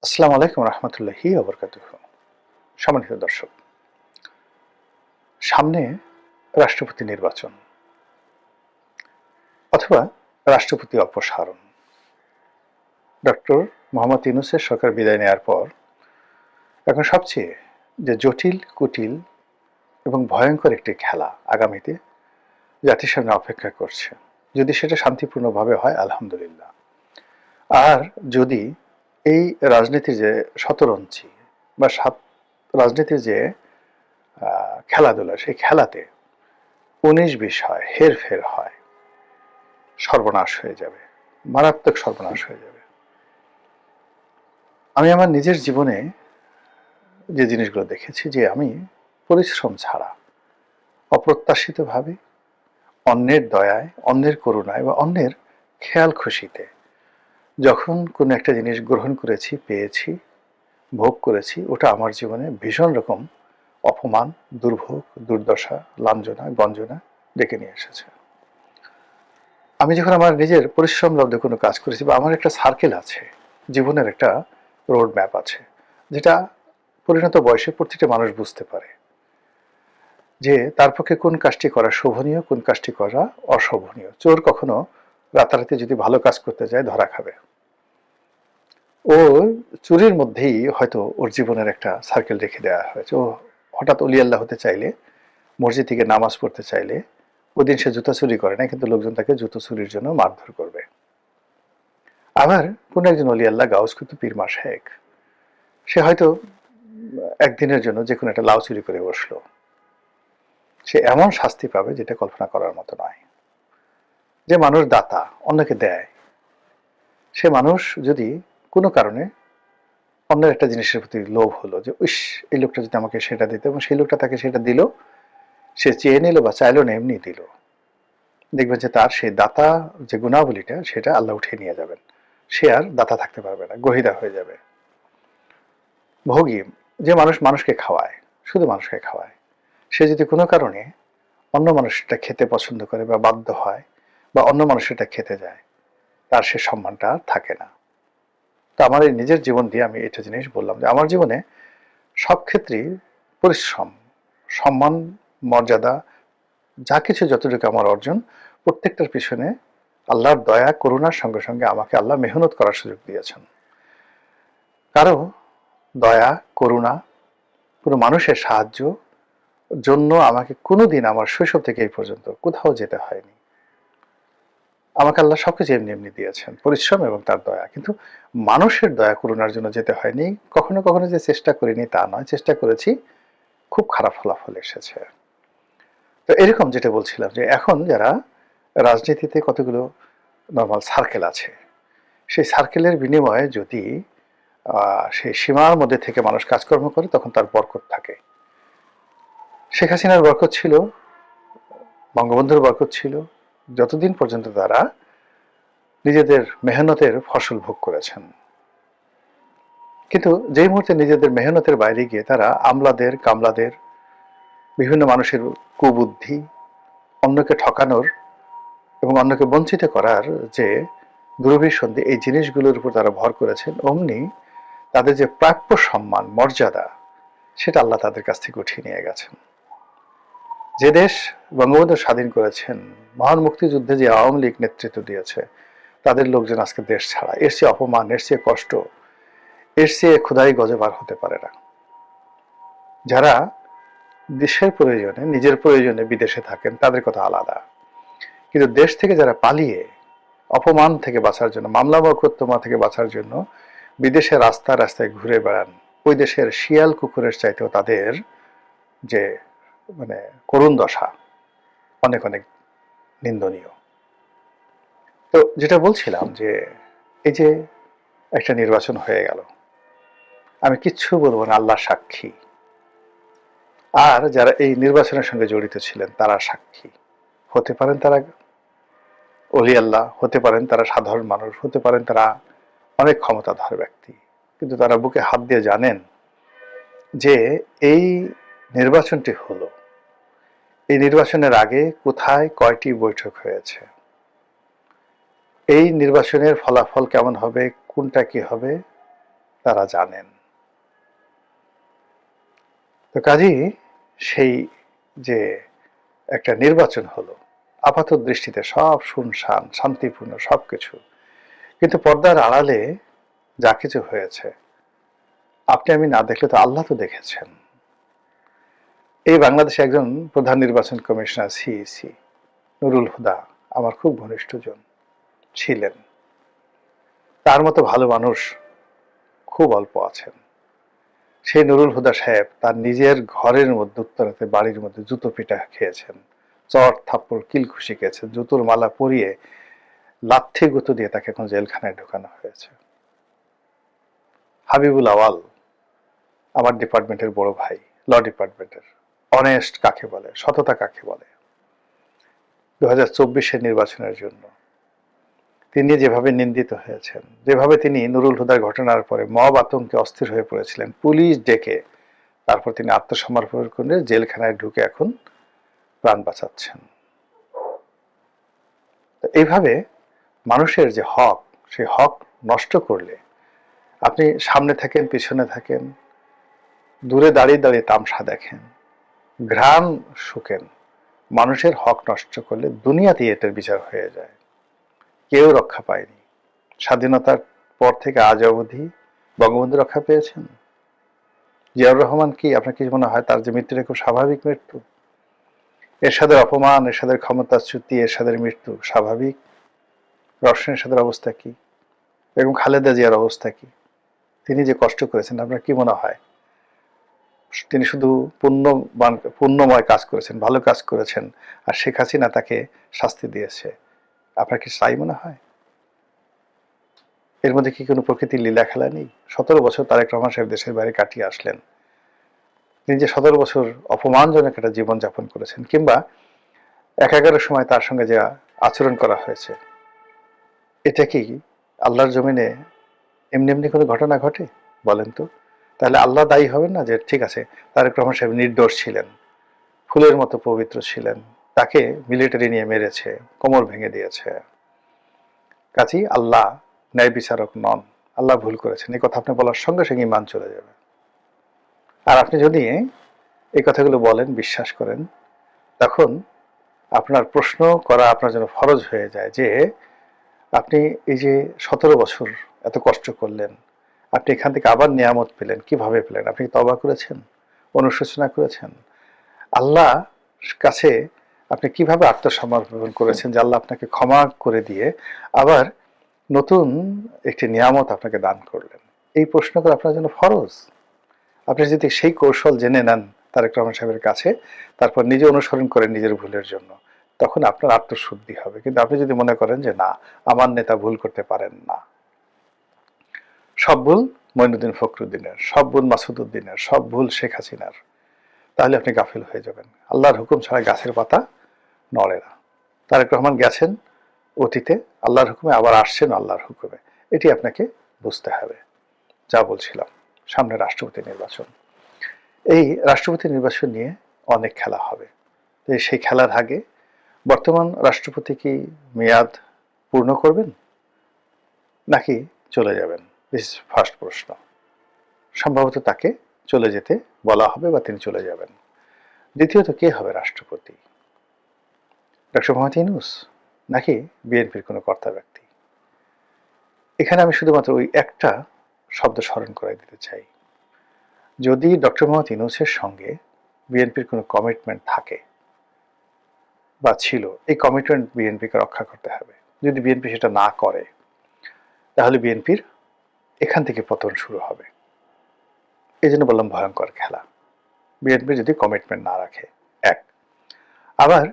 আসসালামু আলাইকুম রহমতুল্লাহি ওয়া বারাকাতুহু। সম্মানিত দর্শক, সামনে রাষ্ট্রপতি নির্বাচন অথবা রাষ্ট্রপতি অপসারণ। ডক্টর মোহাম্মদ ইউনূসের সরকার বিদায় নেওয়ার পর এখন সবচেয়ে যে জটিল, কুটিল এবং ভয়ঙ্কর একটি খেলা আগামীতে জাতির সামনে অপেক্ষা করছে। যদি সেটা শান্তিপূর্ণভাবে হয় আলহামদুলিল্লাহ, আর যদি এই রাজনীতির যে শতরঞ্চি বা রাজনীতির যে খেলাধুলা, সেই খেলাতে ১৯-২০ হয়, হেরফের হয়, সর্বনাশ হয়ে যাবে, মারাত্মক সর্বনাশ হয়ে যাবে। আমি আমার নিজের জীবনে যে জিনিসগুলো দেখেছি, যে আমি পরিশ্রম ছাড়া অপ্রত্যাশিতভাবে অন্যের দয়ায়, অন্যের করুণায় বা অন্যের খেয়াল খুশিতে যখন কোনো একটা জিনিস গ্রহণ করেছি, পেয়েছি, ভোগ করেছি, ওটা আমার জীবনে ভীষণ রকম অপমান, দুর্ভোগ, দুর্দশা, লাঞ্ছনা, গঞ্জনা ডেকে নিয়ে এসেছে। আমি যখন আমার নিজের পরিশ্রমলব্ধ কোনো কাজ করেছি, বা আমার একটা সার্কেল আছে, জীবনের একটা রোড ম্যাপ আছে, যেটা পরিণত বয়সে প্রতিটা মানুষ বুঝতে পারে যে তার পক্ষে কোন কাজটি করা শোভনীয়, কোন কাজটি করা অশোভনীয়। চোর কখনো রাতারাতি যদি ভালো কাজ করতে যায় ধরা খাবে। ও চুরির মধ্যেই হয়তো ওর জীবনের একটা সার্কেল রেখে দেওয়া হয়েছে। ও হঠাৎ অলি আল্লাহ হতে চাইলে, মসজিদ থেকে নামাজ পড়তে চাইলে, ওই দিন সে জুতা চুরি করে না, কিন্তু লোকজন তাকে জুতো চুরির জন্য মারধর করবে। আবার কোন একজন অলি আল্লাহ, গাউস কুতুব, পীর মাশায়েখ, সে হয়তো একদিনের জন্য যে কোনো একটা লাউ চুরি করে বসলো, সে এমন শাস্তি পাবে যেটা কল্পনা করার মতো নয়। যে মানুষ দাতা, অন্যকে দেয়, সে মানুষ যদি কোনো কারণে অন্যের একটা জিনিসের প্রতি লোভ হলো, যে ইস, এই লোকটা যদি আমাকে সেটা দিত, এবং সেই লোকটা তাকে সেটা দিল, সে চেয়ে নিল বা চাইলো না, এমনি দিল, দেখবেন যে তার সেই দাতা যে গুণাবলীটা, সেটা আল্লাহ উঠিয়ে নিয়ে যাবেন। সে আর দাতা থাকতে পারবে না, গহিদা হয়ে যাবে। ভোগী, যে মানুষ মানুষকে খাওয়ায়, শুধু মানুষকে খাওয়ায়, সে যদি কোনো কারণে অন্য মানুষটা খেতে পছন্দ করে বা বাধ্য হয়, বা অন্য মানুষটা খেতে যায়, তার সে সম্মানটা আর থাকে না। তো আমার এই নিজের জীবন দিয়ে আমি এটা জিনিস বললাম, যে আমার জীবনে সব ক্ষেত্রেই পরিশ্রম, সম্মান, মর্যাদা, যা কিছু যতটুকু আমার অর্জন, প্রত্যেকটার পিছনে আল্লাহর দয়া, করুণার সঙ্গে সঙ্গে আমাকে আল্লাহ মেহনত করার সুযোগ দিয়েছেন। কারো দয়া, করুণা, কোনো মানুষের সাহায্য জন্য আমাকে কোনোদিন আমার শৈশব থেকে এই পর্যন্ত কোথাও যেতে হয়নি। আমাকে আল্লাহ সবকিছু এমনি এমনি দিয়েছেন, পরিশ্রম এবং তার দয়া। কিন্তু মানুষের দয়া, করুণার জন্য যেতে হয়নি। কখনো কখনো যে চেষ্টা করিনি তা নয়, চেষ্টা করেছি, খুব খারাপ ফলাফল এসেছে। তো এরকম যেটা বলছিলাম, যে এখন যারা রাজনীতিতে কতগুলো নর্মাল সার্কেল আছে, সেই সার্কেলের বিনিময়ে যদি সেই সীমার মধ্যে থেকে মানুষ কাজকর্ম করে, তখন তার বরকত থাকে। শেখ হাসিনার বরকত ছিল, বঙ্গবন্ধুর বরকত ছিল, যতদিন পর্যন্ত তারা নিজেদের মেহনতের ফসল ভোগ করেছেন। কিন্তু যেই মুহূর্তে নিজেদের মেহনতের বাইরে গিয়ে তারা আমলাদের, কামলাদের, বিভিন্ন মানুষের কুবুদ্ধি, অন্যকে ঠকানোর এবং অন্যকে বঞ্চিত করার যে দুরভিসন্ধি, এই জিনিসগুলোর উপর তারা ভর করেছেন, অমনি তাদের যে প্রাপ্য সম্মান, মর্যাদা, সেটা আল্লাহ তাদের কাছ থেকে উঠিয়ে নিয়ে গেছেন। যে দেশ বঙ্গবন্ধু স্বাধীন করেছেন, মহান মুক্তিযুদ্ধে যে আওয়ামী লীগ নেতৃত্ব দিয়েছে, তাদের লোকজন আজকে দেশ ছাড়া। এর চেয়ে অপমান, এর চেয়ে কষ্ট, এর চেয়ে ক্ষুধাই গজব আর হতে পারে না। যারা দেশের প্রয়োজনে, নিজের প্রয়োজনে বিদেশে থাকেন, তাদের কথা আলাদা। কিন্তু দেশ থেকে যারা পালিয়ে অপমান থেকে বাঁচার জন্য, মামলা মোকদ্দমা থেকে বাঁচার জন্য বিদেশে রাস্তায় রাস্তায় ঘুরে বেড়ান, ওই দেশের শিয়াল কুকুরের চাইতেও তাদের যে মানে করুণ দশা অনেক অনেক নিন্দনীয়। তো যেটা বলছিলাম, যে এই যে একটা নির্বাচন হয়ে গেল, আমি কিচ্ছু বলবো না, আল্লাহ সাক্ষী। আর যারা এই নির্বাচনের সঙ্গে জড়িত ছিলেন তারা সাক্ষী। হতে পারেন তারা অলি আল্লাহ, হতে পারেন তারা সাধারণ মানুষ, হতে পারেন তারা অনেক ক্ষমতাধর ব্যক্তি, কিন্তু তারা বুকে হাত দিয়ে জানেন যে এই নির্বাচনটি হলো, এই নির্বাচনের আগে কোথায় কয়টি বৈঠক হয়েছে, এই নির্বাচনের ফলাফল কেমন হবে, কোনটা কি হবে, তারা জানেন। তো কাজেই সেই যে একটা নির্বাচন হলো, আপাত দৃষ্টিতে সব শুনশান, শান্তিপূর্ণ সবকিছু, কিন্তু পর্দার আড়ালে যা কিছু হয়েছে আপনি আমি না দেখলে তো আল্লাহ তো দেখেছেন। এই বাংলাদেশে একজন প্রধান নির্বাচন কমিশনার সিইসি নুরুল হুদা আমার খুব ঘনিষ্ঠজন ছিলেন। তার মতো ভালো মানুষ খুব অল্প আছেন। সেই নুরুল হুদা সাহেব তার নিজের ঘরের মধ্যে, উত্তরাতে বাড়ির মধ্যে জুতো পিটা খেয়েছেন, চট থাপ্পড় কিলখুশি খেয়েছেন, জুতোর মালা পরিয়ে লাথি গুঁতো দিয়ে তাকে এখন জেলখানায় ঢোকানো হয়েছে। হাবিবুল আওয়াল আমার ডিপার্টমেন্টের বড় ভাই, ল ডিপার্টমেন্টের, অনেস্ট কাকে বলে, সততা কাকে বলে, 2024 নির্বাচনের জন্য তিনি যেভাবে নিন্দিত হয়েছেন, যেভাবে তিনি নুরুল হুদার ঘটনার পরে মব আতঙ্কে অস্থির হয়ে পড়েছিলেন, পুলিশ ডেকে তারপর তিনি আত্মসমর্পণ করে জেলখানায় ঢুকে এখন প্রাণ বাঁচাচ্ছেন। এইভাবে মানুষের যে হক, সেই হক নষ্ট করলে আপনি সামনে থাকেন, পিছনে থাকেন, দূরে দাঁড়িয়ে দাঁড়িয়ে তামসা দেখেন, ঘ্রাণ শুকেন, মানুষের হক নষ্ট করলে দুনিয়াতেই এটার বিচার হয়ে যায়। কেউ রক্ষা পায়নি। স্বাধীনতার পর থেকে আজ অবধি বঙ্গবন্ধু রক্ষা পেয়েছেন? জিয়াউর রহমান কি আপনার কি মনে হয় তার যে মৃত্যুটা খুব স্বাভাবিক মৃত্যু? এরশাদের অপমান, এরশাদের ক্ষমতাচ্যুতি, এরশাদের মৃত্যু স্বাভাবিক? রওশন এরশাদের অবস্থা কি? এবং খালেদা জিয়ার অবস্থা কি? তিনি যে কষ্ট করেছেন আপনার কি মনে হয় তিনি শুধু পুণ্যময় কাজ করেছেন, ভালো কাজ করেছেন, আর শেখ হাসিনা তাকে শাস্তি দিয়েছে? আপনার কি তাই মনে হয়? এর মধ্যে কি কোনো প্রকৃতির লীলা খেলা নেই? 17 বছর তারেক রহমান সাহেব দেশের বাইরে কাটিয়ে আসলেন। তিনি যে 17 বছর অপমানজনক একটা জীবনযাপন করেছেন, কিংবা একাগারের সময় তার সঙ্গে যে আচরণ করা হয়েছে, এটা কি আল্লাহর জমিনে এমনি এমনি কোনো ঘটনা ঘটে? বলেন তো। তাহলে আল্লাহ দায়ী হবেন না যে ঠিক আছে তারেক রহমান সাহেব নির্দোষ ছিলেন, ফুলের মতো পবিত্র ছিলেন, তাকে মিলিটারি নিয়ে মেরেছে, কোমর ভেঙে দিয়েছে, কাজেই আল্লাহ ন্যায় বিচারক নন, আল্লাহ ভুল করেছেন, এই কথা আপনি বলার সঙ্গে সঙ্গে ইমান চলে যাবে। আর আপনি যদি এই কথাগুলো বলেন, বিশ্বাস করেন, তখন আপনার প্রশ্ন করা আপনার জন্য ফরজ হয়ে যায় যে আপনি এই যে 17 বছর এত কষ্ট করলেন, আপনি এখান থেকে আবার নিয়ামত পেলেন, কিভাবে পেলেন? আপনি কি তওবা করেছেন, অনুশোচনা করেছেন? আল্লাহ কাছে আপনি কিভাবে আত্মসমর্পণ করেছেন যে আল্লাহ আপনাকে ক্ষমা করে দিয়ে আবার নতুন একটি নিয়ামত আপনাকে দান করলেন? এই প্রশ্ন করা আপনার জন্য ফরজ। আপনি যদি সেই কৌশল জেনে নেন তারেক রহমান সাহেবের কাছে, তারপর নিজে অনুসরণ করেন নিজের ভুলের জন্য, তখন আপনার আত্মশুদ্ধি হবে। কিন্তু আপনি যদি মনে করেন যে না, আমার নেতা ভুল করতে পারেন না, সব ভুল মঈনুদ্দিন ফখরুদ্দিনের, সব ভুল মাসুদউদ্দিনের, সব ভুল শেখ হাসিনার, তাহলে আপনি গাফিল হয়ে যাবেন। আল্লাহর হুকুম ছাড়া গাছের পাতা নড়ে না। তারেক রহমান গেছেন অতীতে আল্লাহর হুকুমে, আবার আসছেন আল্লাহর হুকুমে, এটি আপনাকে বুঝতে হবে। যা বলছিলাম, সামনে রাষ্ট্রপতি নির্বাচন, এই রাষ্ট্রপতি নির্বাচন নিয়ে অনেক খেলা হবে। সেই খেলার আগে বর্তমান রাষ্ট্রপতি কি মেয়াদ পূর্ণ করবেন নাকি চলে যাবেন? দিস ফার্স্ট প্রশ্ন। সম্ভবত তাকে চলে যেতে বলা হবে বা তিনি চলে যাবেন। দ্বিতীয়ত, কে হবে রাষ্ট্রপতি? ডক্টর মোহাম্মদ ইউনূস নাকি বিএনপির কোনো কর্তা ব্যক্তি? এখানে আমি শুধুমাত্র ওই একটা শব্দ স্মরণ করাই দিতে চাই, যদি ডক্টর মোহাম্মদ ইউনূসের সঙ্গে বিএনপির কোনো কমিটমেন্ট থাকে বা ছিল, এই কমিটমেন্ট বিএনপিকে রক্ষা করতে হবে। যদি বিএনপি সেটা না করে, তাহলে বিএনপির এখান থেকে পতন শুরু হবে। এই জন্য বললাম ভয়ঙ্কর খেলা, বিএনপি যদি কমিটমেন্ট না রাখে। এক, আবার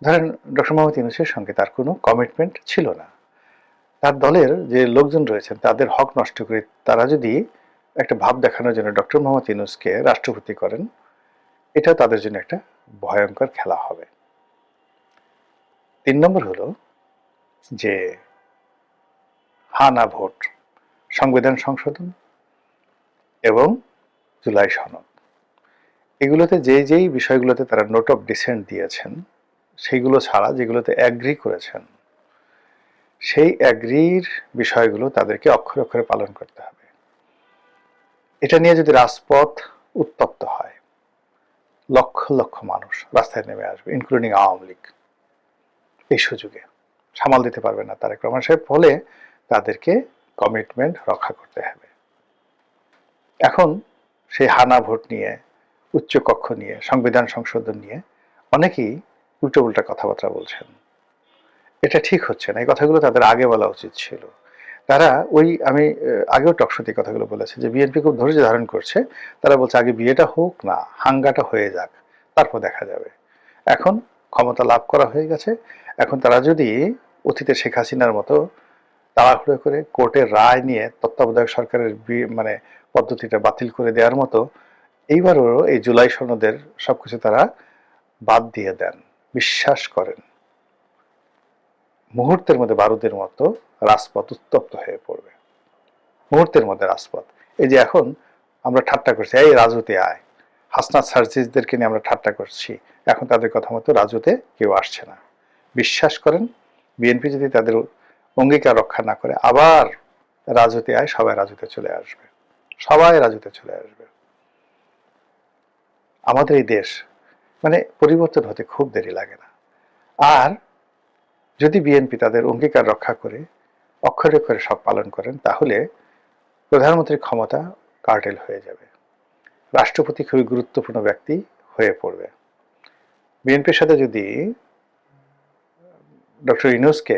ধরেন ডক্টর মোহাম্মদ ইউনূসের সঙ্গে তার কোনো কমিটমেন্ট ছিল না, তার দলের যে লোকজন রয়েছেন তাদের হক নষ্ট করে তারা যদি একটা ভাব দেখানোর জন্য ডক্টর মোহাম্মদ ইউনূসকে রাষ্ট্রপতি করেন, এটাও তাদের জন্য একটা ভয়ঙ্কর খেলা হবে। 3 নম্বর হলো যে হানা ভোট, সংবিধান সংশোধন এবং জুলাই সনদ, এগুলোতে যেই বিষয়গুলোতে তারা নোট অফ ডিসেন্ট দিয়েছেন, সেইগুলো ছাড়া যেগুলোতে অ্যাগ্রি করেছেন, সেই অ্যাগ্রির বিষয়গুলো তাদেরকে অক্ষরে অক্ষরে পালন করতে হবে। এটা নিয়ে যদি রাজপথ উত্তপ্ত হয়, লক্ষ লক্ষ মানুষ রাস্তায় নেমে আসবে, ইনক্লুডিং আওয়ামী লীগ। এই সুযোগে সামাল দিতে পারবে না তারেক রহমান সাহেব, ফলে তাদেরকে কমিটমেন্ট রক্ষা করতে হবে। এখন সেই হানা ভোট নিয়ে, উচ্চ কক্ষ নিয়ে, সংবিধান সংশোধন নিয়ে অনেকেই উল্টো উল্টা কথাবার্তা বলছেন। এটা ঠিক হচ্ছে না, এই কথাগুলো তাদের আগে বলা উচিত ছিল। তারা আমি আগেও টকশোতে কথাগুলো বলেছে যে বিএনপি খুব ধৈর্য ধারণ করছে। তারা বলছে আগে বিয়েটা হোক না, হাঙ্গাটা হয়ে যাক, তারপর দেখা যাবে। এখন ক্ষমতা লাভ করা হয়ে গেছে, এখন তারা যদি অতীতে শেখ হাসিনার মতো তাড়াহুড়ো করে কোর্টের রায় নিয়ে তত্ত্বাবধায়ক সরকারের মানে পদ্ধতিটা বাতিল করে দেওয়ার মতো এইবারও এই জুলাই সনদের সবকিছু তারা বাদ দিয়ে দেন, বিশ্বাস করেন, মুহূর্তের মধ্যে বারুদের মতো রাজপথ উত্তপ্ত হয়ে পড়বে। মুহূর্তের মধ্যে রাজপথ। এই যে এখন আমরা ঠাট্টা করছি, এই রাজুতে আয়, হাসনাত সার্জিসদেরকে নিয়ে আমরা ঠাট্টা করছি, এখন তাদের কথা মতো রাজুতে কেউ আসছে না। বিশ্বাস করেন, বিএনপি যদি তাদের অঙ্গীকার রক্ষা না করে আবার রাজুতে আয়, সবাই রাজুতে চলে আসবে, সবাই রাজুতে চলে আসবে। আমাদের এই দেশ মানে পরিবর্তন হতে খুব দেরি লাগে না। আর যদি বিএনপি তাদের অঙ্গীকার রক্ষা করে অক্ষরে অক্ষরে সব পালন করেন, তাহলে প্রধানমন্ত্রীর ক্ষমতা কার্টেল হয়ে যাবে, রাষ্ট্রপতি খুবই গুরুত্বপূর্ণ ব্যক্তি হয়ে পড়বে। বিএনপির সাথে যদি ডক্টর ইউনূসকে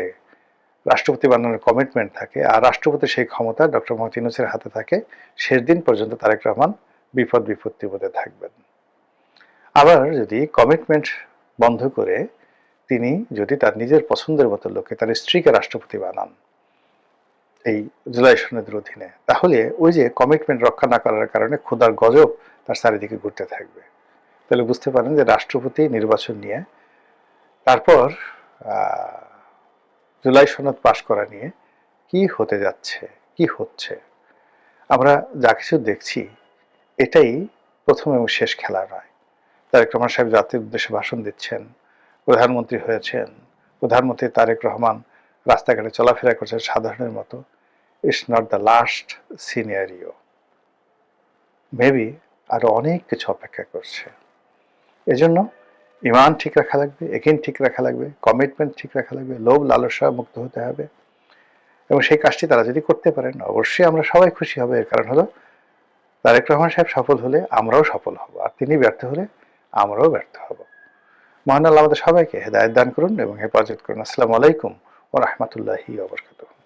রাষ্ট্রপতি বানানোর কমিটমেন্ট থাকে আর রাষ্ট্রপতির সেই ক্ষমতা ডক্টর মোহাম্মদ ইউনূসের হাতে থাকে, শেষ দিন পর্যন্ত তারেক রহমান বিপদ বিপত্তি বোধে থাকবেন। আবার যদি কমিটমেন্ট বন্ধ করে তিনি যদি তার নিজের পছন্দের মতো লোককে, তার স্ত্রীকে রাষ্ট্রপতি বানান এই জুলাই সনদের অধীনে, তাহলে ওই যে কমিটমেন্ট রক্ষা না করার কারণে ক্ষুধার গজব তার চারিদিকে ঘুরতে থাকবে। তাহলে বুঝতে পারেন যে রাষ্ট্রপতি নির্বাচন নিয়ে তারপর জুলাই সনদ পাশ করা নিয়ে কি হতে যাচ্ছে, কি হচ্ছে, আমরা যা কিছু দেখছি এটাই প্রথম এবং শেষ খেলা নয়। তারেক রহমান সাহেব জাতির উদ্দেশ্যে ভাষণ দিচ্ছেন, প্রধানমন্ত্রী হয়েছেন, প্রধানমন্ত্রী তারেক রহমান রাস্তাঘাটে চলাফেরা করছেন সাধারণের মতো। It's not the last scenario, maybe আরো অনেক কিছু অপেক্ষা করছে। এজন্য ইমান ঠিক রাখা লাগবে, একিন ঠিক রাখা লাগবে, কমিটমেন্ট ঠিক রাখা লাগবে, লোভ লালসা মুক্ত হতে হবে। এবং সেই কাজটি তারা যদি করতে পারেন, অবশ্যই আমরা সবাই খুশি হব। এর কারণ হলো তারেক রহমান সাহেব সফল হলে আমরাও সফল হব, আর তিনি ব্যর্থ হলে আমরাও ব্যর্থ হব। মহান আল্লাহ আমাদের সবাইকে হেদায়েত দান করুন এবং হেফাজত করুন। আসসালামু আলাইকুম ওয়া রাহমাতুল্লাহি ওয়া বারাকাতুহু।